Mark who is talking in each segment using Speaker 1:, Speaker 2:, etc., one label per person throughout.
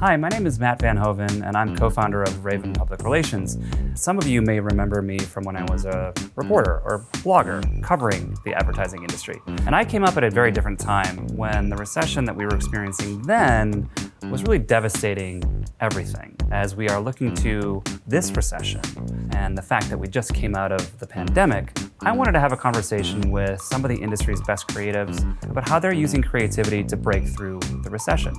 Speaker 1: Hi, my name is Matt Van Hoven, and I'm co-founder of Raven Public Relations. Some of you may remember me from when I was a reporter or blogger covering the advertising industry. And I came up at a very different time when the recession that we were experiencing then was really devastating everything. As we are looking to this recession and the fact that we just came out of the pandemic, I wanted to have a conversation with some of the industry's best creatives about how they're using creativity to break through the recession.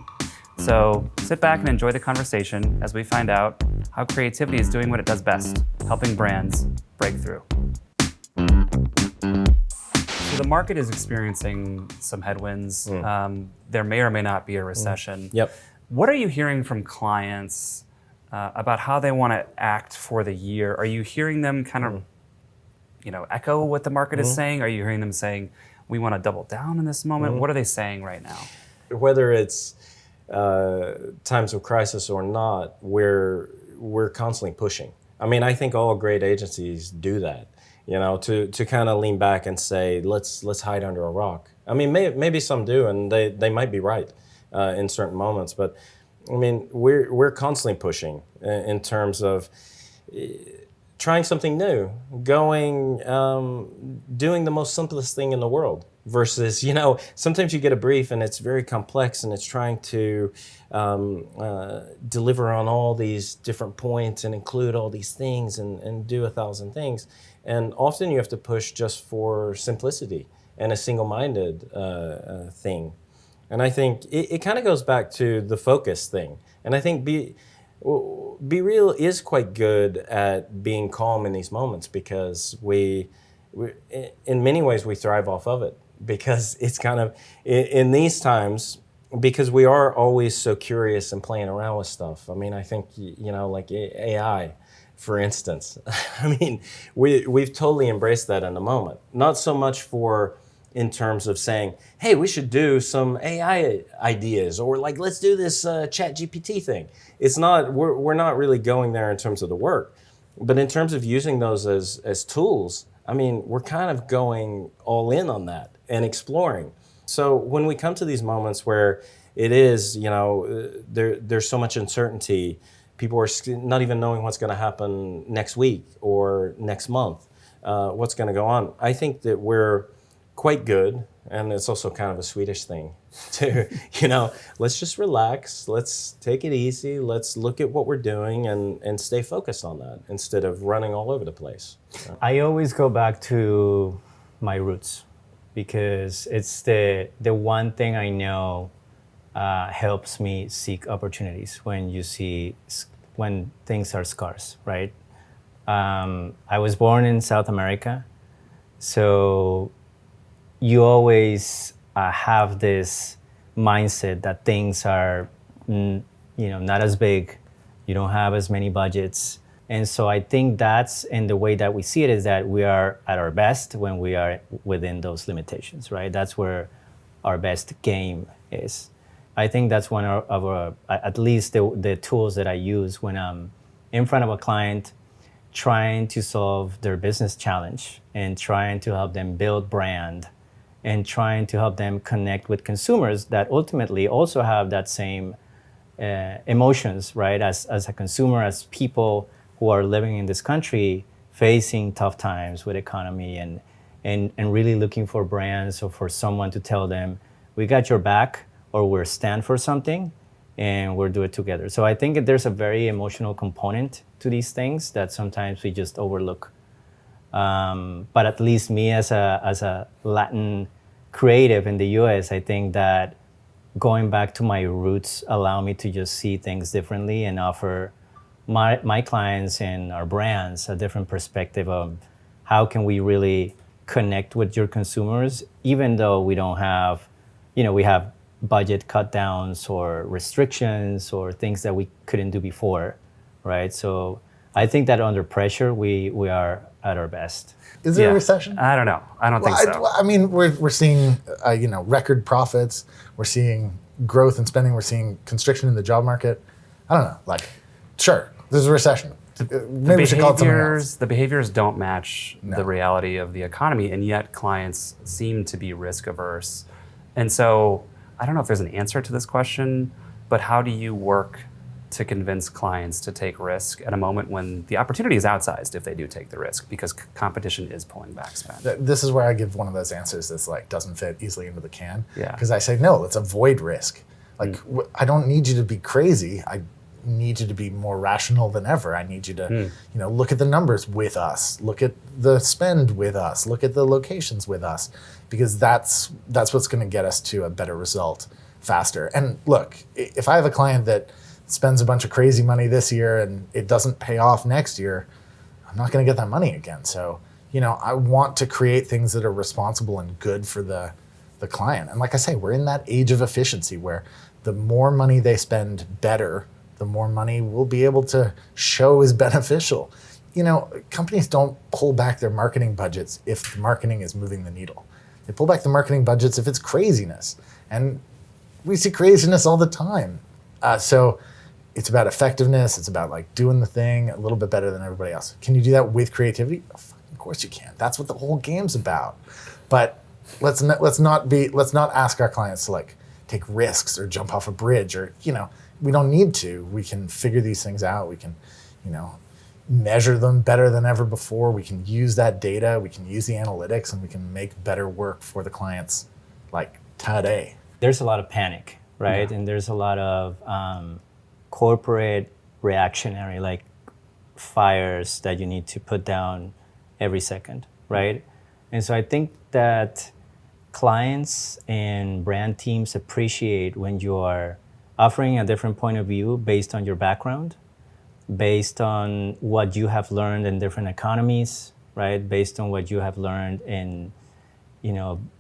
Speaker 1: So sit back and enjoy the conversation as we find out how creativity is doing what it does best, helping brands break through. So the market is experiencing some headwinds. There may or may not be a recession.
Speaker 2: Yep.
Speaker 1: What are you hearing from clients about how they want to act for the year? Are you hearing them kind of echo what the market is saying? Are you hearing them saying, we want to double down in this moment? What are they saying right now?
Speaker 2: Whether it's times of crisis or not, we're constantly pushing. I mean, I think all great agencies do that, to kind of lean back and say, let's hide under a rock. I mean, maybe some do, and they might be right in certain moments, but I mean, we're constantly pushing in terms of trying something new, doing the most simplest thing in the world. Versus, sometimes you get a brief and it's very complex and it's trying to deliver on all these different points and include all these things and do 1,000 things. And often you have to push just for simplicity and a single-minded thing. And I think it kind of goes back to the focus thing. And I think Be Real is quite good at being calm in these moments because we in many ways, we thrive off of it. Because it's kind of, in these times, because we are always so curious and playing around with stuff. I mean, I think, like AI, for instance. I mean, we've totally embraced that in the moment. Not so much in terms of saying, hey, we should do some AI ideas, or like, let's do this chat GPT thing. It's not, we're not really going there in terms of the work. But in terms of using those as tools, I mean, we're kind of going all in on that and exploring. So when we come to these moments where it is, there's so much uncertainty, people are not even knowing what's going to happen next week or next month, what's going to go on. I think that we're quite good, and it's also kind of a Swedish thing to, let's just relax, let's take it easy, let's look at what we're doing and stay focused on that instead of running all over the place.
Speaker 3: I always go back to my roots because it's the one thing I know helps me seek opportunities when things are scarce, right? I was born in South America, so you always have this mindset that things are, not as big. You don't have as many budgets. And so I think that's, and the way that we see it is that we are at our best when we are within those limitations, right? That's where our best game is. I think that's one of at least the tools that I use when I'm in front of a client trying to solve their business challenge and trying to help them build brand and trying to help them connect with consumers that ultimately also have that same emotions, right? As a consumer, as people who are living in this country, facing tough times with economy and really looking for brands or for someone to tell them, we got your back, or we'll stand for something and we'll do it together. So I think that there's a very emotional component to these things that sometimes we just overlook. But at least me as a Latin creative in the US, I think that going back to my roots allow me to just see things differently and offer my clients and our brands a different perspective of how can we really connect with your consumers, even though we don't have, we have budget cut downs or restrictions or things that we couldn't do before, right? So I think that under pressure, we are at our best.
Speaker 4: Is there a recession?
Speaker 1: I don't know. I don't think so.
Speaker 4: I mean, we're seeing record profits. We're seeing growth in spending. We're seeing constriction in the job market. I don't know. Sure, there's a recession. Maybe we should call it something else.
Speaker 1: The behaviors don't match the reality of the economy, and yet clients seem to be risk averse. And so I don't know if there's an answer to this question, but how do you work to convince clients to take risk at a moment when the opportunity is outsized if they do take the risk because competition is pulling back spend?
Speaker 4: This is where I give one of those answers that's like doesn't fit easily into the can.
Speaker 1: Yeah.
Speaker 4: Because I say, no, let's avoid risk. Like, I don't need you to be crazy. I need you to be more rational than ever. I need you to, look at the numbers with us, look at the spend with us, look at the locations with us, because that's what's going to get us to a better result faster. And look, if I have a client that spends a bunch of crazy money this year and it doesn't pay off next year, I'm not going to get that money again. So, I want to create things that are responsible and good for the client. And like I say, we're in that age of efficiency where the more money they spend better, the more money we'll be able to show is beneficial. Companies don't pull back their marketing budgets if the marketing is moving the needle. They pull back the marketing budgets if it's craziness. And we see craziness all the time. So it's about effectiveness. It's about like doing the thing a little bit better than everybody else. Can you do that with creativity? Of course you can. That's what the whole game's about. But let's not ask our clients to like take risks or jump off a bridge or, we don't need to. We can figure these things out. We can, measure them better than ever before. We can use that data. We can use the analytics and we can make better work for the clients like today.
Speaker 3: There's a lot of panic, right?
Speaker 1: Yeah.
Speaker 3: And there's a lot of corporate reactionary, like fires that you need to put down every second, right? And so I think that clients and brand teams appreciate when you are offering a different point of view based on your background, based on what you have learned in different economies, right? Based on what you have learned in,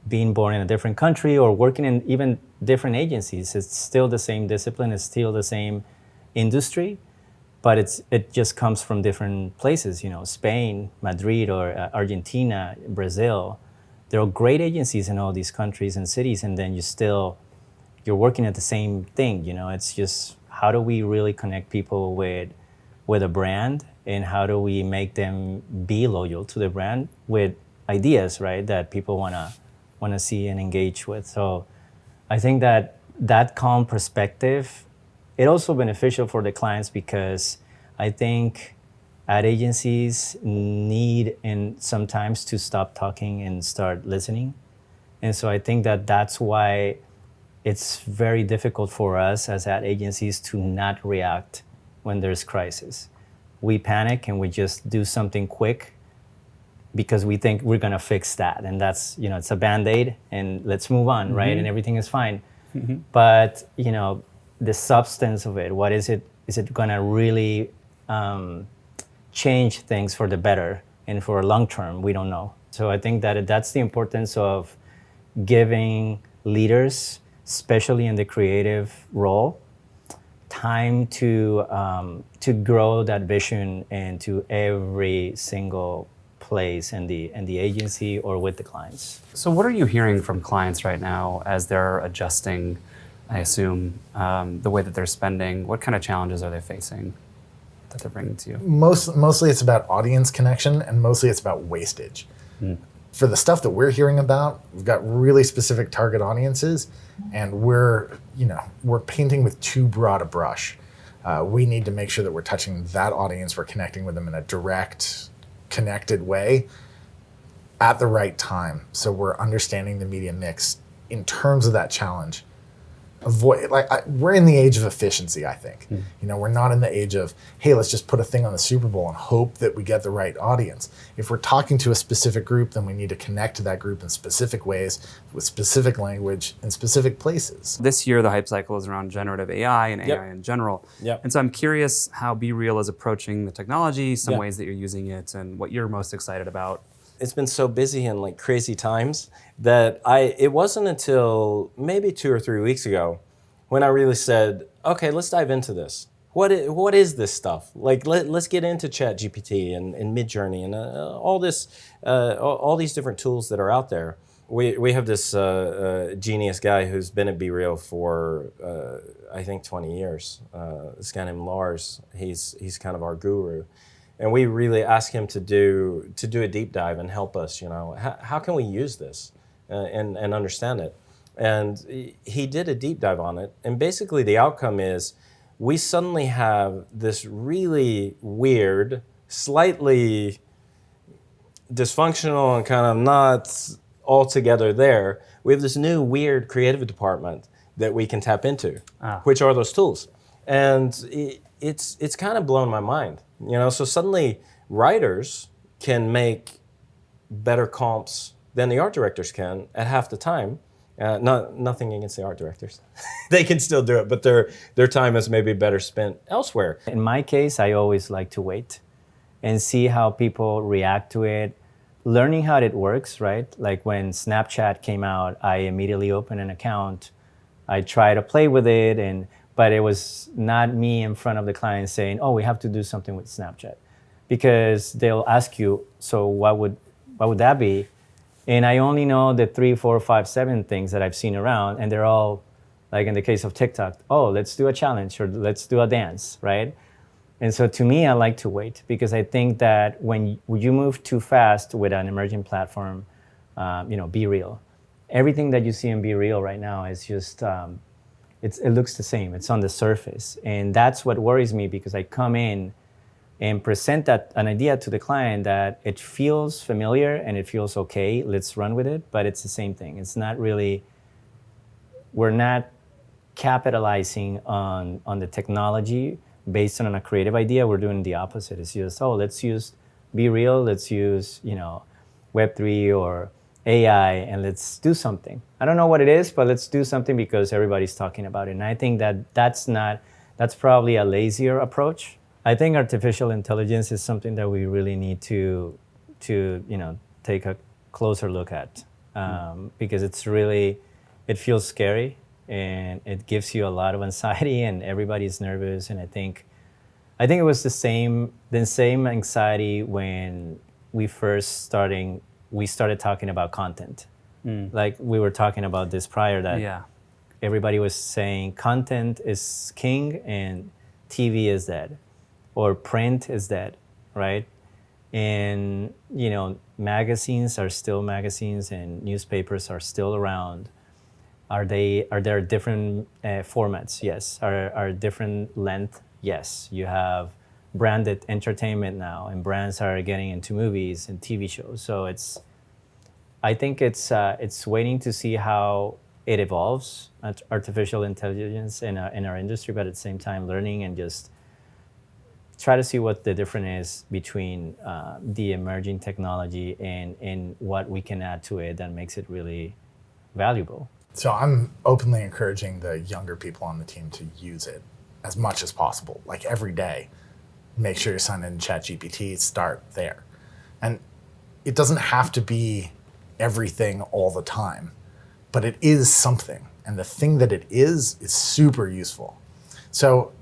Speaker 3: being born in a different country or working in even different agencies. It's still the same discipline, it's still the same industry, but it just comes from different places, Spain, Madrid, or Argentina, Brazil. There are great agencies in all these countries and cities, and then you're working at the same thing. It's just, how do we really connect people with a brand, and how do we make them be loyal to the brand with ideas, right, that people wanna see and engage with. So I think that calm perspective, it also beneficial for the clients, because I think ad agencies need and sometimes to stop talking and start listening. And so I think that's why it's very difficult for us as ad agencies to not react when there's crisis. We panic and we just do something quick because we think we're gonna fix that. And that's, it's a Band-Aid and let's move on, right? And everything is fine. But, the substance of it, what is it? Is it gonna really change things for the better and for long term? We don't know. So I think that's the importance of giving leaders, especially in the creative role, time to grow that vision into every single place in the agency or with the clients.
Speaker 1: So what are you hearing from clients right now as they're adjusting, I assume, the way that they're spending? What kind of challenges are they facing that they're bringing to you?
Speaker 4: Mostly it's about audience connection, and mostly it's about wastage. For the stuff that we're hearing about, we've got really specific target audiences, and we're painting with too broad a brush. We need to make sure that we're touching that audience, we're connecting with them in a direct, connected way at the right time. So we're understanding the media mix in terms of that challenge. We're in the age of efficiency, I think. We're not in the age of, hey, let's just put a thing on the Super Bowl and hope that we get the right audience. If we're talking to a specific group, then we need to connect to that group in specific ways, with specific language, in specific places.
Speaker 1: This year, the hype cycle is around generative AI and AI in general. And so I'm curious how Be Real is approaching the technology, some ways that you're using it, and what you're most excited about.
Speaker 2: It's been so busy and like crazy times that it wasn't until maybe 2 or 3 weeks ago when I really said, okay, let's dive into this. What is this stuff? Like, let's get into ChatGPT and Midjourney and all these different tools that are out there. We have this genius guy who's been at Be Real for I think 20 years. This guy named Lars. He's kind of our guru. And we really asked him to do a deep dive and help us, how can we use this and understand it? And he did a deep dive on it. And basically the outcome is we suddenly have this really weird, slightly dysfunctional and kind of not altogether there. We have this new weird creative department that we can tap into, which are those tools. And it's kind of blown my mind. So suddenly writers can make better comps than the art directors can at half the time. Nothing against the art directors. They can still do it, but their time is maybe better spent elsewhere.
Speaker 3: In my case, I always like to wait and see how people react to it, learning how it works, right? Like when Snapchat came out, I immediately opened an account. I tried to play with it, but it was not me in front of the client saying, oh, we have to do something with Snapchat. Because they'll ask you, so what would that be? And I only know the 3, 4, 5, 7 things that I've seen around, and they're all, like in the case of TikTok, oh, let's do a challenge or let's do a dance, right? And so to me, I like to wait because I think that when you move too fast with an emerging platform, Be Real, everything that you see in Be Real right now is just, it looks the same. It's on the surface. And that's what worries me because I come in and present an idea to the client that it feels familiar and it feels okay, let's run with it, but it's the same thing. It's not really, we're not capitalizing on the technology based on a creative idea. We're doing the opposite. It's just, let's use Be Real, let's use, Web3 or AI, and let's do something. I don't know what it is, but let's do something because everybody's talking about it. And I think that's probably a lazier approach. I think artificial intelligence is something that we really need to take a closer look at because it feels scary and it gives you a lot of anxiety and everybody's nervous. And I think it was the same anxiety when we started talking about content. Like we were talking about this prior that everybody was saying content is king and TV is dead. Or print is dead, right? And magazines are still magazines, and newspapers are still around. Are there different formats? Yes. Are different length? Yes. You have branded entertainment now, and brands are getting into movies and TV shows. So I think it's waiting to see how it evolves, artificial intelligence in our industry, but at the same time learning and just try to see what the difference is between the emerging technology and what we can add to it that makes it really valuable.
Speaker 4: So I'm openly encouraging the younger people on the team to use it as much as possible, like every day. Make sure you're signed in ChatGPT, start there. And it doesn't have to be everything all the time, but it is something. And the thing that it is super useful. So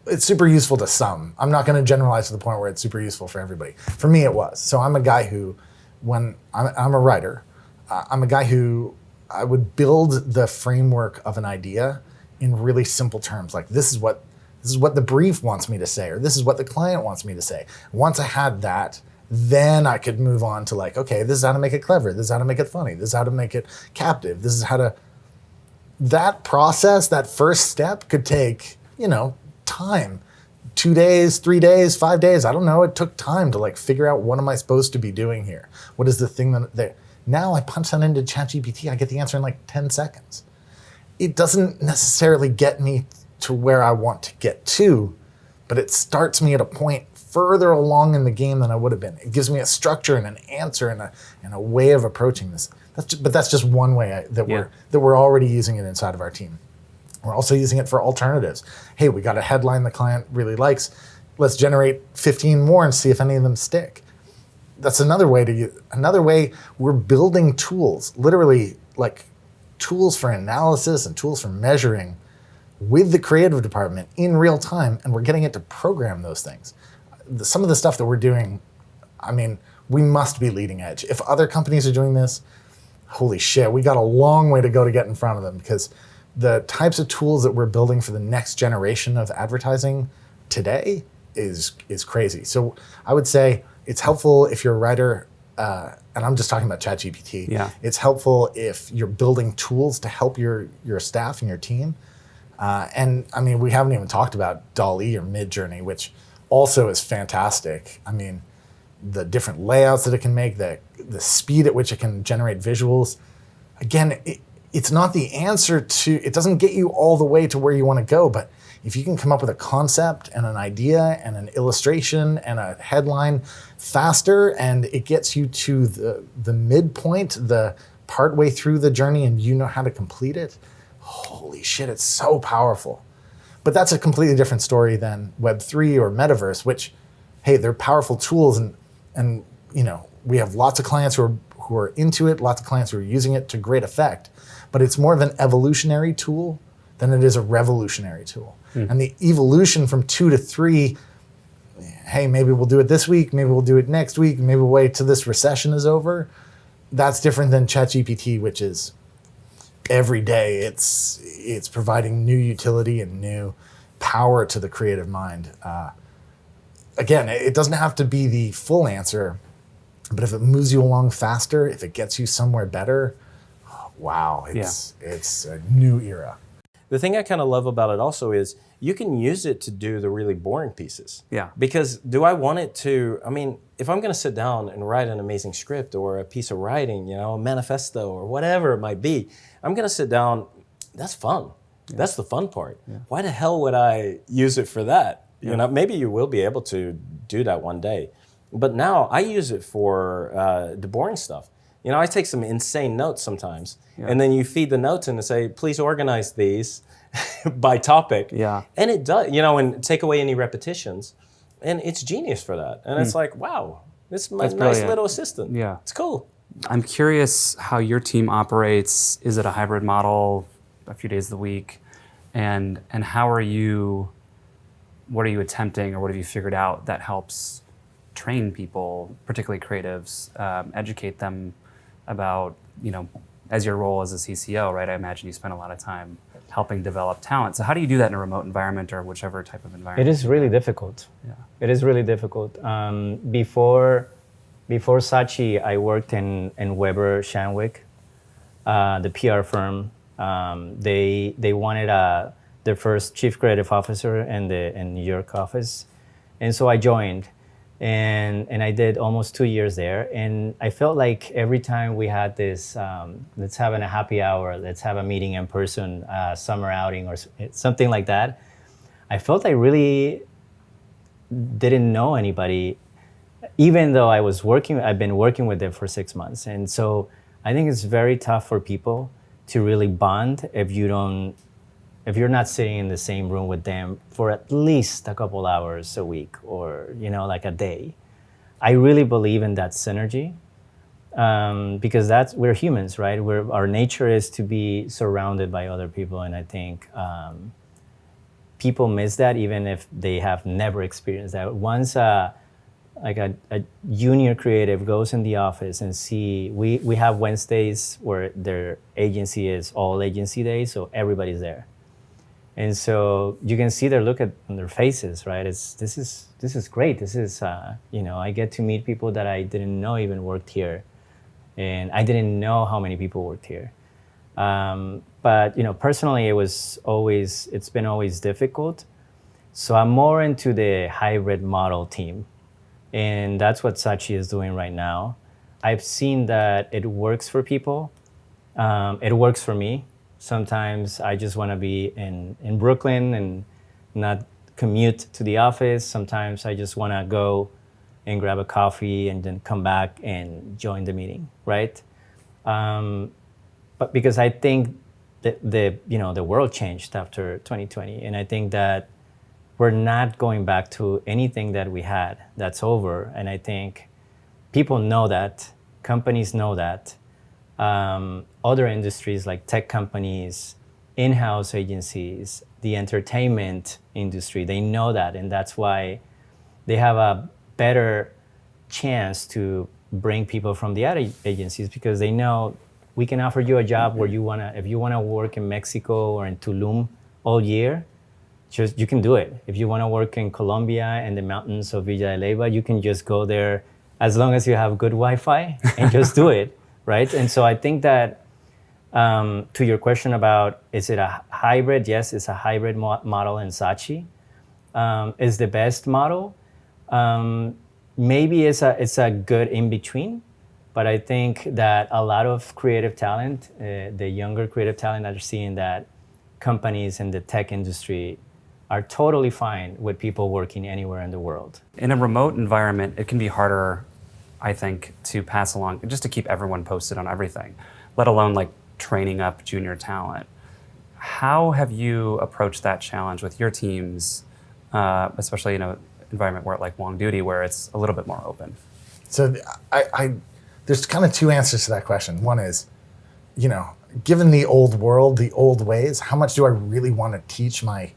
Speaker 4: it's super useful to some. I'm not going to generalize to the point where it's super useful for everybody. For me, it was. So I'm a guy who, when I'm a writer, I'm a guy who I would build the framework of an idea in really simple terms. Like this is what the brief wants me to say, or this is what the client wants me to say. Once I had that, then I could move on to like, okay, this is how to make it clever. This is how to make it funny. This is how to make it captive. This is how to, that process, that first step could take, time, 2 days, 3 days, 5 days. I don't know. It took time to like figure out what am I supposed to be doing here? What is the thing that now I punch that into ChatGPT, I get the answer in like 10 seconds. It doesn't necessarily get me to where I want to get to, but it starts me at a point further along in the game than I would have been. It gives me a structure and an answer and a way of approaching this. But that's just one way that we're already using it inside of our team. We're also using it for alternatives. Hey, we got a headline the client really likes. Let's generate 15 more and see if any of them stick. That's another way we're building tools, literally like tools for analysis and tools for measuring with the creative department in real time, and we're getting it to program those things. Some of the stuff that we're doing, I mean, we must be leading edge. If other companies are doing this, holy shit, we got a long way to go to get in front of them, because the types of tools that we're building for the next generation of advertising today is crazy. So I would say it's helpful if you're a writer, and I'm just talking about ChatGPT.
Speaker 1: Yeah.
Speaker 4: It's helpful if you're building tools to help your staff and your team. And I mean, we haven't even talked about DALL-E or Midjourney, which also is fantastic. I mean, the different layouts that it can make, the speed at which it can generate visuals. Again, it's not the answer to, it doesn't get you all the way to where you want to go, but if you can come up with a concept and an idea and an illustration and a headline faster, and it gets you to the midpoint, the partway through the journey, and you know how to complete it, holy shit, it's so powerful. But that's a completely different story than Web3 or Metaverse, which, hey, they're powerful tools, and you know, we have lots of clients who are into it, lots of clients who are using it to great effect, but it's more of an evolutionary tool than it is a revolutionary tool. And the evolution from 2 to 3, hey, maybe we'll do it this week, maybe we'll do it next week, maybe we'll wait till this recession is over. That's different than ChatGPT, which is every day it's providing new utility and new power to the creative mind. Again, it doesn't have to be the full answer, but if it moves you along faster, if it gets you somewhere better, wow, it's a new era.
Speaker 2: The thing I kind of love about it also is you can use it to do the really boring pieces.
Speaker 1: Yeah.
Speaker 2: Because do I want it to, I mean, if I'm going to sit down and write an amazing script or a piece of writing, you know, a manifesto or whatever it might be, I'm going to sit down, that's fun. Yeah. That's the fun part. Yeah. Why the hell would I use it for that? Yeah. You know, maybe you will be able to do that one day. But now I use it for the boring stuff. You know, I take some insane notes sometimes, and then you feed the notes in and say, please organize these by topic. Yeah. And it does, you know, and take away any repetitions. And it's genius for that. And it's like, wow, this is my nice little assistant. Yeah. It's cool.
Speaker 1: I'm curious how your team operates. Is it a hybrid model, a few days of the week? And how are you, what are you attempting, or what have you figured out that helps train people, particularly creatives, educate them about, you know, as your role as a CCO, right? I imagine you spend a lot of time helping develop talent. So how do you do that in a remote environment or whichever type of environment?
Speaker 3: It is really difficult. Yeah. It is really difficult. Before Saatchi, I worked in Weber Shandwick, the PR firm. They wanted their first chief creative officer in New York office. And so I joined. And I did almost 2 years there. And I felt like every time we had this, let's have a happy hour, let's have a meeting in person, summer outing or something like that, I felt I really didn't know anybody, even though I've been working with them for 6 months. And so I think it's very tough for people to really bond if you're not sitting in the same room with them for at least a couple hours a week or, you know, like a day. I really believe in that synergy because we're humans, right? Our nature is to be surrounded by other people. And I think people miss that even if they have never experienced that. Once a junior creative goes in the office and we have Wednesdays where their agency is all agency days, so everybody's there. And so you can see their look on their faces, right? This is great. This is, you know, I get to meet people that I didn't know even worked here. And I didn't know how many people worked here. But, you know, personally, it's been always difficult. So I'm more into the hybrid model team. And that's what Saatchi is doing right now. I've seen that it works for people. It works for me. Sometimes I just want to be in Brooklyn and not commute to the office. Sometimes I just want to go and grab a coffee and then come back and join the meeting, right? But because I think that the world changed after 2020, and I think that we're not going back to anything that we had. That's over, and I think people know that, companies know that. Other industries like tech companies, in-house agencies, the entertainment industry, they know that, and that's why they have a better chance to bring people from the other agencies because they know we can offer you a job where if you wanna work in Mexico or in Tulum all year, you can do it. If you wanna work in Colombia and the mountains of Villa de Leyva, you can just go there as long as you have good Wi-Fi and just do it. Right? And so I think that To your question about, is it a hybrid? Yes, it's a hybrid model in Saatchi. Is the best model? Maybe it's a good in-between, but I think that a lot of creative talent, the younger creative talent, are seeing that companies in the tech industry are totally fine with people working anywhere in the world.
Speaker 1: In a remote environment, it can be harder, I think, to pass along, just to keep everyone posted on everything, let alone like training up junior talent. How have you approached that challenge with your teams, especially in an environment where like Long Duty, where it's a little bit more open?
Speaker 4: So there's kind of two answers to that question. One is, given the old world, the old ways, how much do I really want to teach my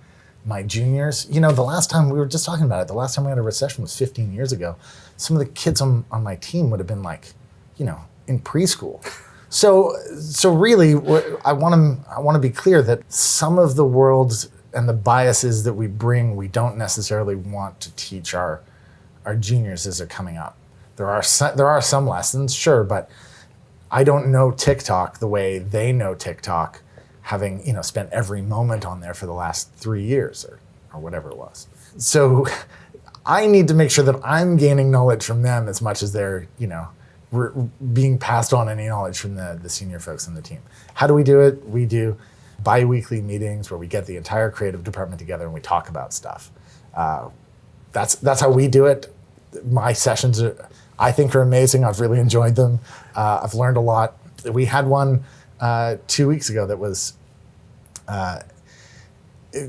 Speaker 4: juniors? The last time we were just talking about it, the last time we had a recession was 15 years ago. Some of the kids on my team would have been like, in preschool. So really, I want to be clear that some of the worlds and the biases that we bring, we don't necessarily want to teach our juniors as they're coming up. There are some lessons, sure, but I don't know TikTok the way they know TikTok, having spent every moment on there for the last 3 years or whatever it was. So I need to make sure that I'm gaining knowledge from them as much as they're being passed on any knowledge from the senior folks in the team. How do we do it? We do bi-weekly meetings where we get the entire creative department together and we talk about stuff. That's how we do it. My sessions I think are amazing. I've really enjoyed them. I've learned a lot. We had one 2 weeks ago that was,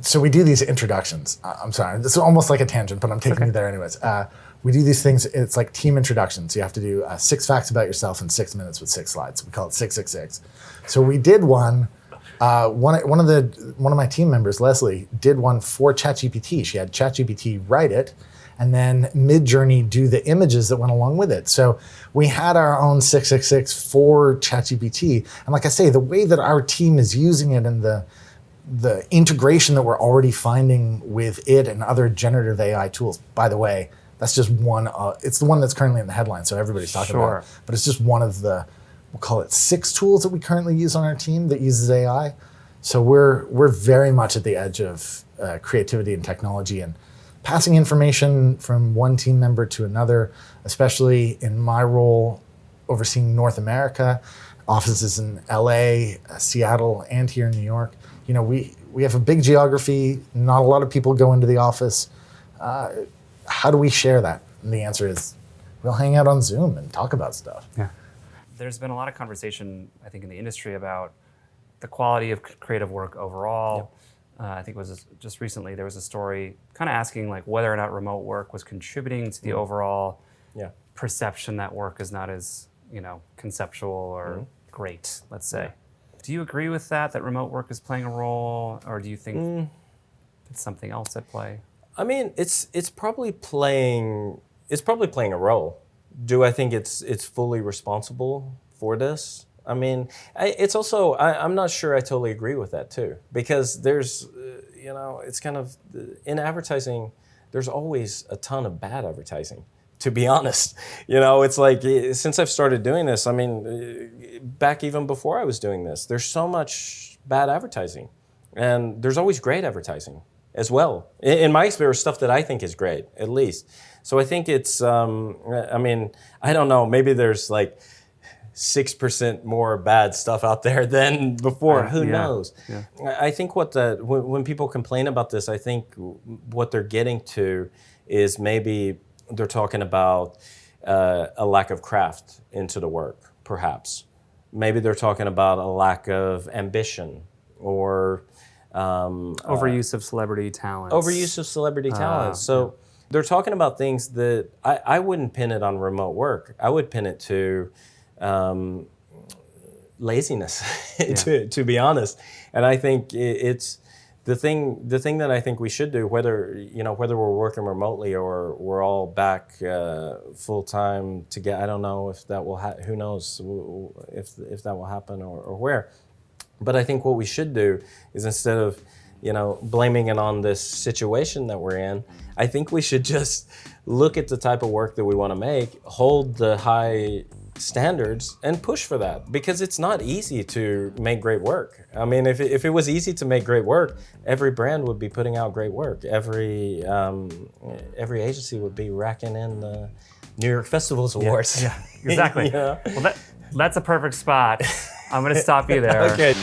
Speaker 4: so we do these introductions. I'm sorry, this is almost like a tangent, but I'm taking you there anyways. We do these things, it's like team introductions. You have to do 6 facts about yourself in 6 minutes with 6 slides. We call it 666. So we did one, one of my team members, Leslie, did one for ChatGPT. She had ChatGPT write it, and then Mid-Journey do the images that went along with it. So we had our own 666 for ChatGPT. And like I say, the way that our team is using it and the integration that we're already finding with it and other generative AI tools, by the way, that's just one, it's the one that's currently in the headline, so everybody's talking about it. But it's just one of the, we'll call it 6 tools that we currently use on our team that uses AI. So we're very much at the edge of creativity and technology and passing information from one team member to another, especially in my role overseeing North America, offices in LA, Seattle, and here in New York. We have a big geography, not a lot of people go into the office. How do we share that? And the answer is, we'll hang out on Zoom and talk about stuff.
Speaker 1: Yeah. There's been a lot of conversation, I think, in the industry about the quality of creative work overall. Yep. I think it was just recently, there was a story kind of asking like whether or not remote work was contributing to the overall perception that work is not as, conceptual or great, let's say. Yeah. Do you agree with that remote work is playing a role, or do you think it's something else at play?
Speaker 2: I mean, it's probably playing a role. Do I think it's fully responsible for this? I mean, it's also, I'm not sure I totally agree with that too, because there's, it's kind of, in advertising, there's always a ton of bad advertising, to be honest. It's like, since I've started doing this, I mean, back even before I was doing this, there's so much bad advertising, and there's always great advertising as well. In my experience, stuff that I think is great, at least. So I think it's, I mean, I don't know, maybe there's like 6% more bad stuff out there than before. Who knows? Yeah. I think when people complain about this, I think what they're getting to is maybe they're talking about a lack of craft into the work, perhaps. Maybe they're talking about a lack of ambition or
Speaker 1: overuse of celebrity talent.
Speaker 2: Overuse of celebrity talent. So they're talking about things that I wouldn't pin it on remote work. I would pin it to laziness, to be honest. And I think it's the thing that I think we should do, whether we're working remotely or we're all back full time together. I don't know if that will who knows if that will happen or where. But I think what we should do is, instead of blaming it on this situation that we're in, I think we should just look at the type of work that we want to make, hold the high standards and push for that, because it's not easy to make great work. I mean, if it was easy to make great work, every brand would be putting out great work. Every agency would be racking in the New York Festivals Awards.
Speaker 1: Yeah, exactly. Well, that's a perfect spot. I'm going to stop you there.
Speaker 2: Okay.